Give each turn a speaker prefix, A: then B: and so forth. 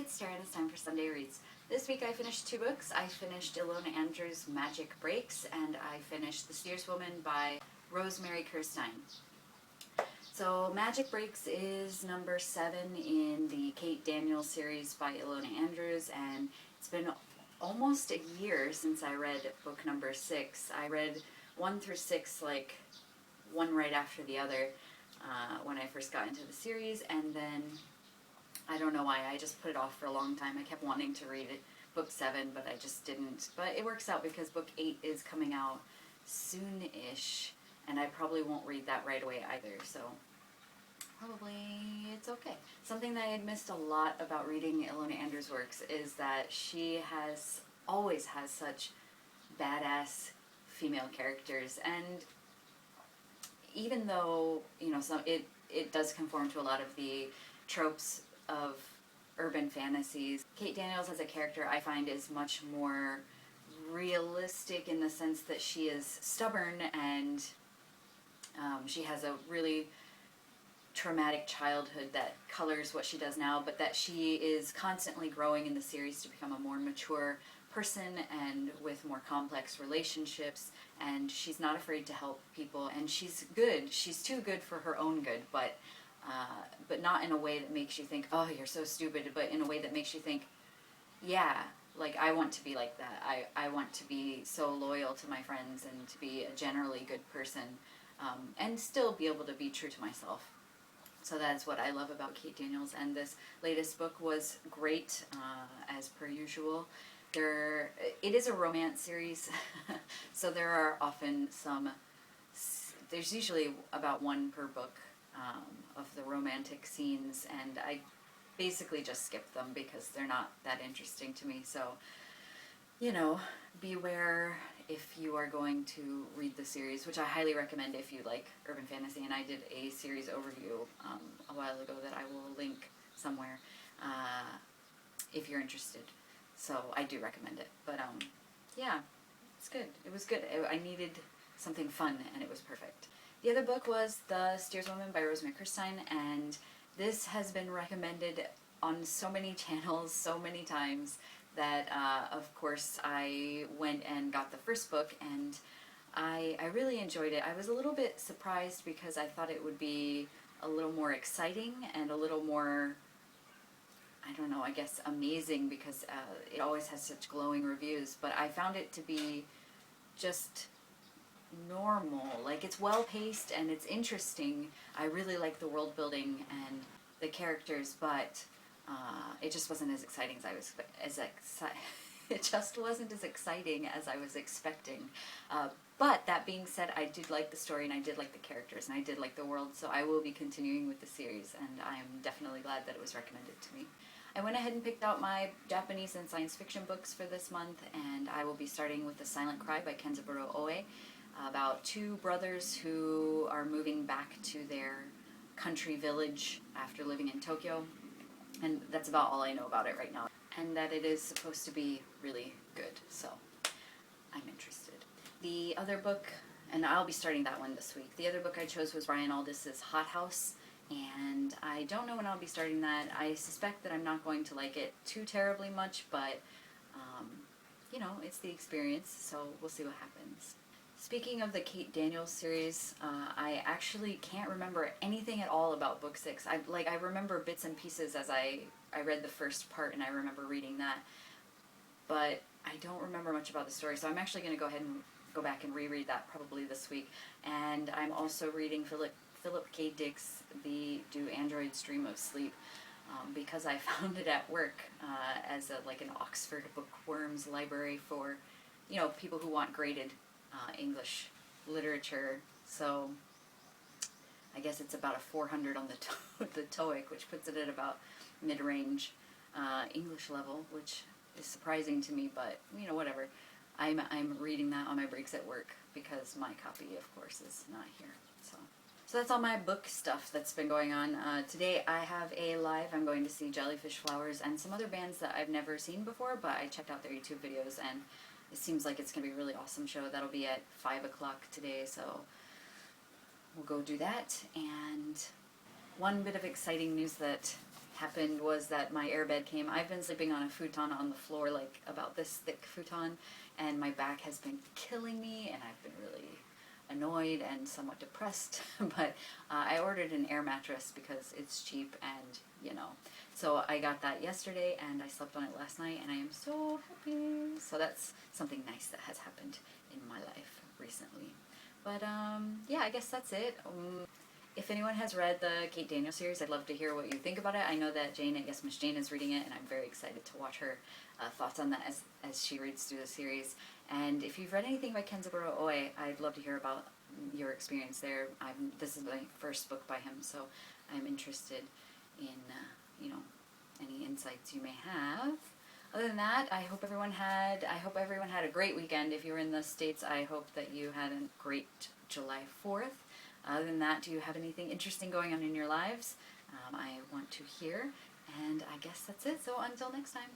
A: it's Tara and it's time for Sunday Reads. This week I finished two books. I finished Ilona Andrews' Magic Breaks and I finished The Steerswoman by Rosemary Kirstein. So Magic Breaks is number 7 in the Kate Daniels series by Ilona Andrews, and it's been almost a year since I read book number 6. I read 1 through 6 like one right after the other when I first got into the series, and then I don't know why, I just put it off for a long time. I kept wanting to read book 7, but I just didn't. But it works out because book 8 is coming out soon-ish, and I probably won't read that right away either, so probably it's okay. Something that I had missed a lot about reading Ilona Andrews' works is that she always has such badass female characters, and even though, you know, it does conform to a lot of the tropes of urban fantasies, Kate Daniels as a character I find is much more realistic in the sense that she is stubborn and she has a really traumatic childhood that colors what she does now, but that she is constantly growing in the series to become a more mature person and with more complex relationships, and she's not afraid to help people, and she's good. She's too good for her own good, but not in a way that makes you think, oh, you're so stupid, but in a way that makes you think, yeah, like, I want to be like that. I want to be so loyal to my friends and to be a generally good person, and still be able to be true to myself. So that's what I love about Kate Daniels, and this latest book was great, as per usual. It is a romance series, so there are often there's usually about one per book of the romantic scenes, and I basically just skip them because they're not that interesting to me. So, you know, beware if you are going to read the series, which I highly recommend if you like urban fantasy, and I did a series overview a while ago that I will link somewhere if you're interested. So I do recommend it. But yeah, it's good. It was good. I needed something fun, and it was perfect. The other book was The Steerswoman by Rosemary Kirstein, and this has been recommended on so many channels so many times that of course I went and got the first book, and I really enjoyed it. I was a little bit surprised because I thought it would be a little more exciting and a little more, I don't know, I guess amazing, because it always has such glowing reviews, but I found it to be just normal. Like, it's well paced and it's interesting. I really like the world building and the characters, but it just wasn't as exciting as it just wasn't as exciting as I was expecting. But that being said, I did like the story, and I did like the characters, and I did like the world, so I will be continuing with the series, and I am definitely glad that it was recommended to me. I went ahead and picked out my Japanese and science fiction books for this month, and I will be starting with The Silent Cry by Kenzaburo Oe, about two brothers who are moving back to their country village after living in Tokyo, and that's about all I know about it right now, and that it is supposed to be really good, so I'm interested. The other book, and I'll be starting that one this week, the other book I chose was Brian Aldiss's Hot House, and I don't know when I'll be starting that. I suspect that I'm not going to like it too terribly much, but you know, it's the experience, so we'll see what happens. Speaking of the Kate Daniels series, I actually can't remember anything at all about book 6. I remember bits and pieces as I read the first part, and I remember reading that, but I don't remember much about the story, so I'm actually going to go ahead and go back and reread that probably this week. And I'm also reading Philip K. Dick's Do Androids Dream of Sleep, because I found it at work as like an Oxford Bookworms library for, you know, people who want graded English literature. So I guess it's about a 400 on the TOEIC, which puts it at about mid-range English level, which is surprising to me, but you know, whatever. I'm reading that on my breaks at work because my copy, of course, is not here. So that's all my book stuff that's been going on. Today I have a live. I'm going to see Jellyfish Flowers and some other bands that I've never seen before, but I checked out their YouTube videos, and it seems like it's going to be a really awesome show. That'll be at 5 o'clock today, so we'll go do that. And one bit of exciting news that happened was that my airbed came. I've been sleeping on a futon on the floor, like about this thick futon, and my back has been killing me, and I've been really annoyed and somewhat depressed. But I ordered an air mattress because it's cheap, and you know, so I got that yesterday, and I slept on it last night, and I am so happy. So that's something nice that has happened in my life recently. But yeah, I guess that's it. If anyone has read the Kate Daniel series, I'd love to hear what you think about it. I know that Jane, I guess Miss Jane, is reading it, and I'm very excited to watch her thoughts on that as she reads through the series. And if you've read anything by Kenzaburo Oe, I'd love to hear about your experience there. This is my first book by him, so I'm interested in you know, any insights you may have. Other than that, I hope everyone had a great weekend. If you were in the States, I hope that you had a great July 4th. Other than that, do you have anything interesting going on in your lives? I want to hear, and I guess that's it. So until next time.